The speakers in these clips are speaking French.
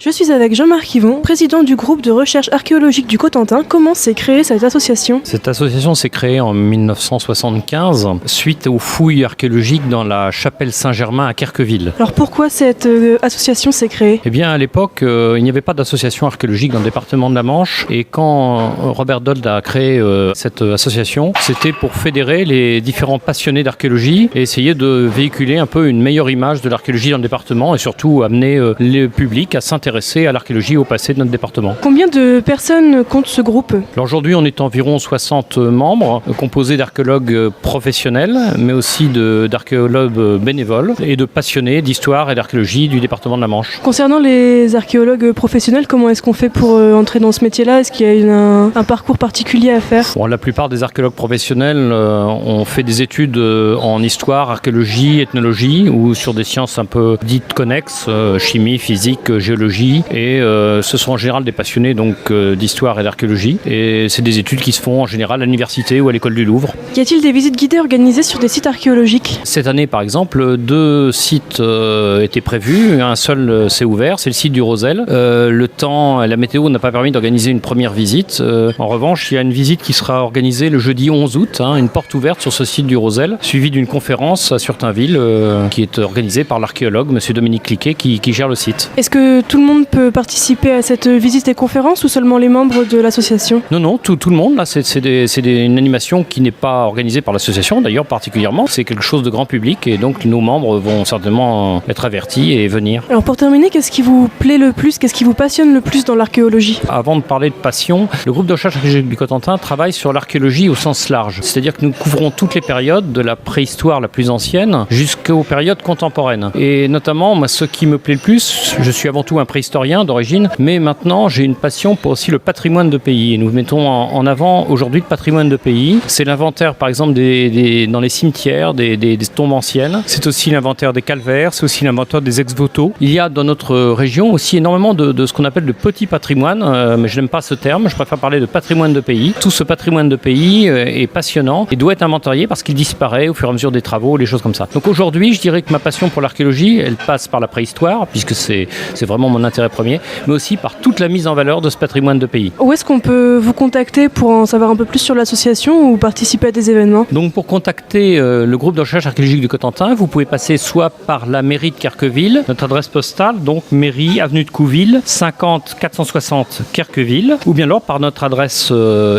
Je suis avec Jean-Marc Yvon, président du groupe de recherche archéologique du Cotentin. Comment s'est créée cette association ? Cette association s'est créée en 1975 suite aux fouilles archéologiques dans la chapelle Saint-Germain à Querqueville. Alors pourquoi cette association s'est créée ? Eh bien à l'époque, il n'y avait pas d'association archéologique dans le département de la Manche et quand Robert Dold a créé cette association, c'était pour fédérer les différents passionnés d'archéologie et essayer de véhiculer un peu une meilleure image de l'archéologie dans le département et surtout amener le public à s'intéresser à l'archéologie au passé de notre département. Combien de personnes compte ce groupe ? Alors aujourd'hui, on est environ 60 membres, composés d'archéologues professionnels, mais aussi d'archéologues bénévoles et de passionnés d'histoire et d'archéologie du département de la Manche. Concernant les archéologues professionnels, comment est-ce qu'on fait pour entrer dans ce métier-là ? Est-ce qu'il y a un parcours particulier à faire ? Bon, la plupart des archéologues professionnels ont fait des études en histoire, archéologie, ethnologie ou sur des sciences un peu dites connexes, chimie, physique, géologie. Et ce sont en général des passionnés donc d'histoire et d'archéologie. Et c'est des études qui se font en général à l'université ou à l'école du Louvre. Y a-t-il des visites guidées organisées sur des sites archéologiques ? Cette année, par exemple, 2 sites étaient prévus. Un seul s'est ouvert, c'est le site du Rosel. Le temps, la météo n'a pas permis d'organiser une première visite. En revanche, il y a une visite qui sera organisée le jeudi 11 août, une porte ouverte sur ce site du Rosel, suivie d'une conférence à Surtainville qui est organisée par l'archéologue, M. Dominique Cliquet, qui gère le site. Est-ce que tout le monde peut participer à cette visite et conférence ou seulement les membres de l'association ? Non, tout le monde. Là, c'est une animation qui n'est pas organisée par l'association, d'ailleurs particulièrement. C'est quelque chose de grand public et donc nos membres vont certainement être avertis et venir. Alors pour terminer, qu'est-ce qui vous plaît le plus ? Qu'est-ce qui vous passionne le plus dans l'archéologie ? Avant de parler de passion, le groupe de recherche archéologique du Cotentin travaille sur l'archéologie au sens large. C'est-à-dire que nous couvrons toutes les périodes, de la préhistoire la plus ancienne jusqu'aux périodes contemporaines. Et notamment, moi, ce qui me plaît le plus, je suis avant tout un préhistorien d'origine, mais maintenant j'ai une passion pour aussi le patrimoine de pays. Et nous mettons en avant aujourd'hui le patrimoine de pays. C'est l'inventaire par exemple dans les cimetières, des tombes anciennes. C'est aussi l'inventaire des calvaires, c'est aussi l'inventaire des ex-voto. Il y a dans notre région aussi énormément de ce qu'on appelle de petit patrimoine, mais je n'aime pas ce terme, je préfère parler de patrimoine de pays. Tout ce patrimoine de pays est passionnant et doit être inventarié parce qu'il disparaît au fur et à mesure des travaux, les choses comme ça. Donc aujourd'hui, je dirais que ma passion pour l'archéologie, elle passe par la préhistoire, puisque c'est vraiment mon intérêt premier, mais aussi par toute la mise en valeur de ce patrimoine de pays. Où est-ce qu'on peut vous contacter pour en savoir un peu plus sur l'association ou participer à des événements ? Donc pour contacter le groupe de recherche archéologique du Cotentin, vous pouvez passer soit par la mairie de Querqueville, notre adresse postale, donc mairie, avenue de Couville, 50 460 Querqueville, ou bien alors par notre adresse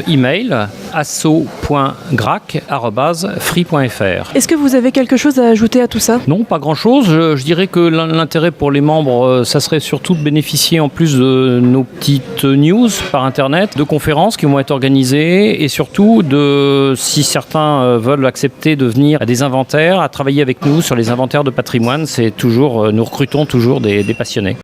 email, asso.grac@free.fr. Est-ce que vous avez quelque chose à ajouter à tout ça ? Non, pas grand-chose. Je dirais que l'intérêt pour les membres, ça serait surtout de bénéficier en plus de nos petites news par internet, de conférences qui vont être organisées et surtout si certains veulent accepter de venir à des inventaires, à travailler avec nous sur les inventaires de patrimoine, nous recrutons toujours des passionnés.